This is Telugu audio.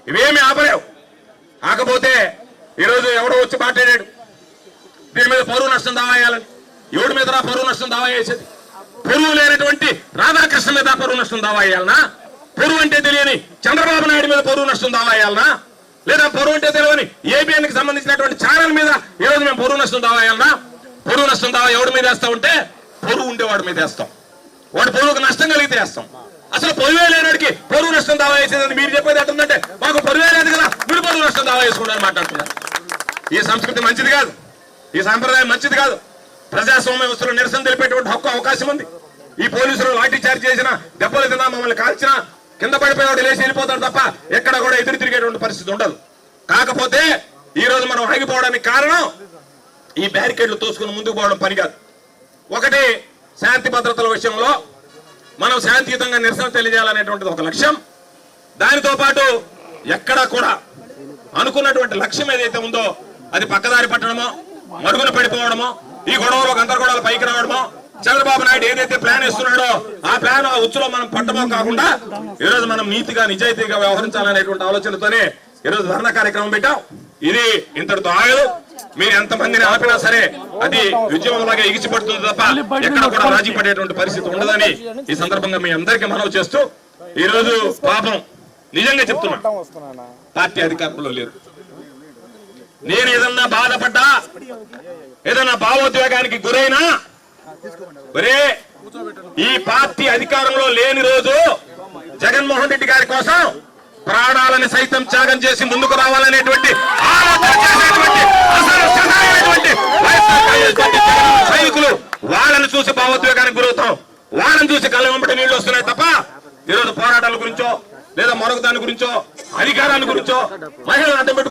ఇవేమి ఆపలేవు. కాకపోతే ఈరోజు ఎవడో వచ్చి మాట్లాడాడు దీని మీద పరువు నష్టం దావా వేయాలని. ఎవడి మీద పరువు నష్టం దావా వేసేది? పొరువు లేనటువంటి రాధాకృష్ణ మీద పరువు నష్టం దావా వేయాలనా? పొరువు అంటే తెలియని చంద్రబాబు నాయుడు మీద పరువు నష్టం దావా వేయాలనా? లేదా పొరువు అంటే తెలియని ఏబిఎన్కి సంబంధించినటువంటి ఛానల్ మీద ఈరోజు మేము పరువు నష్టం దావా వేయాలనా? పొరువు నష్టం దావా ఎవడి మీద వేస్తా ఉంటే పొరువు ఉండేవాడి మీద వేస్తాం. వాడు పొరువుకు నష్టం కలిగితే వేస్తాం. అసలు పొరువే లేనివాడికి పొరువు నష్టం దావా వేసేదని మీరు చెప్పేది ఎట్టుందంటే మాకు పొరువే లేదు కదా మీరు పొరువు నష్టం దావా వేసుకుంటారని మాట్లాడుతున్నారు. ఈ సంస్కృతి మంచిది కాదు, ఈ సాంప్రదాయం మంచిది కాదు. ప్రజాస్వామ్య వ్యవస్థలో నిరసన తెలిపేటువంటి హక్కు అవకాశం ఉంది. ఈ పోలీసులు లాఠీ చార్జ్ చేసినా, దెబ్బలు తిన్నా, మమ్మల్ని కాల్చినా కింద పడిపోయేవాడు లేచి వెళ్ళిపోతాడు తప్ప ఎక్కడ కూడా ఎదురు తిరిగేటువంటి పరిస్థితి ఉండదు. కాకపోతే ఈ రోజు మనం ఆగిపోవడానికి కారణం ఈ బ్యారికేడ్లు తోసుకుని ముందుకు పోవడం పని కాదు. ఒకటి, శాంతి భద్రతల విషయంలో మనం శాంతియుతంగా నిరసన తెలియజేయాలనేటువంటిది ఒక లక్ష్యం. దానితో పాటు ఎక్కడా కూడా అనుకున్నటువంటి లక్ష్యం ఏదైతే ఉందో అది పక్కదారి పట్టడమో, మరుగున పడిపోవడమో, ఈ గొడవలో గందరగోళాలు పైకి రావడమో, చంద్రబాబు నాయుడు ఏదైతే ప్లాన్ ఇస్తున్నాడో ఆ ప్లాన్ ఆ ఉచ్చులో మనం పట్టమో కాకుండా ఈరోజు మనం నీతిగా నిజాయితీగా వ్యవహరించాలనేటువంటి ఆలోచనతోనే ఈరోజు ధర్నా కార్యక్రమం పెట్టాం. ఇది ఇంతటితో ఆగదు. మీరు ఎంతమందిని ఆపినా సరే అది ఉద్యమంలాగా ఎగిసిపడుతుంది తప్ప ఎక్కడ కూడా రాజీ పడేటువంటి పరిస్థితి ఉండదని ఈ సందర్భంగా మీ అందరికీ మనవి చేస్తూ, ఈ రోజు పాపం నిజంగా చెప్తున్నా పార్టీ అధికారంలో లేదు. నేను ఏదన్నా బాధపడ్డా, ఏదన్నా భావోద్వేగానికి గురైనా ఒరే ఈ పార్టీ అధికారంలో లేని రోజు జగన్మోహన్ రెడ్డి గారి కోసం ప్రాణాలను సైతం త్యాగం చేసి ముందుకు రావాలనేటువంటి సైనికులు వాళ్ళని చూసి భావోద్వేగానికి గురవుతాం. వాళ్ళని చూసి కళ్ళ వెంబడి నీళ్లు వస్తున్నాయి తప్ప ఈరోజు పోరాటాల గురించో లేదా మరొక దాని గురించో అధికారాల గురించో మహిళలు అడ్డం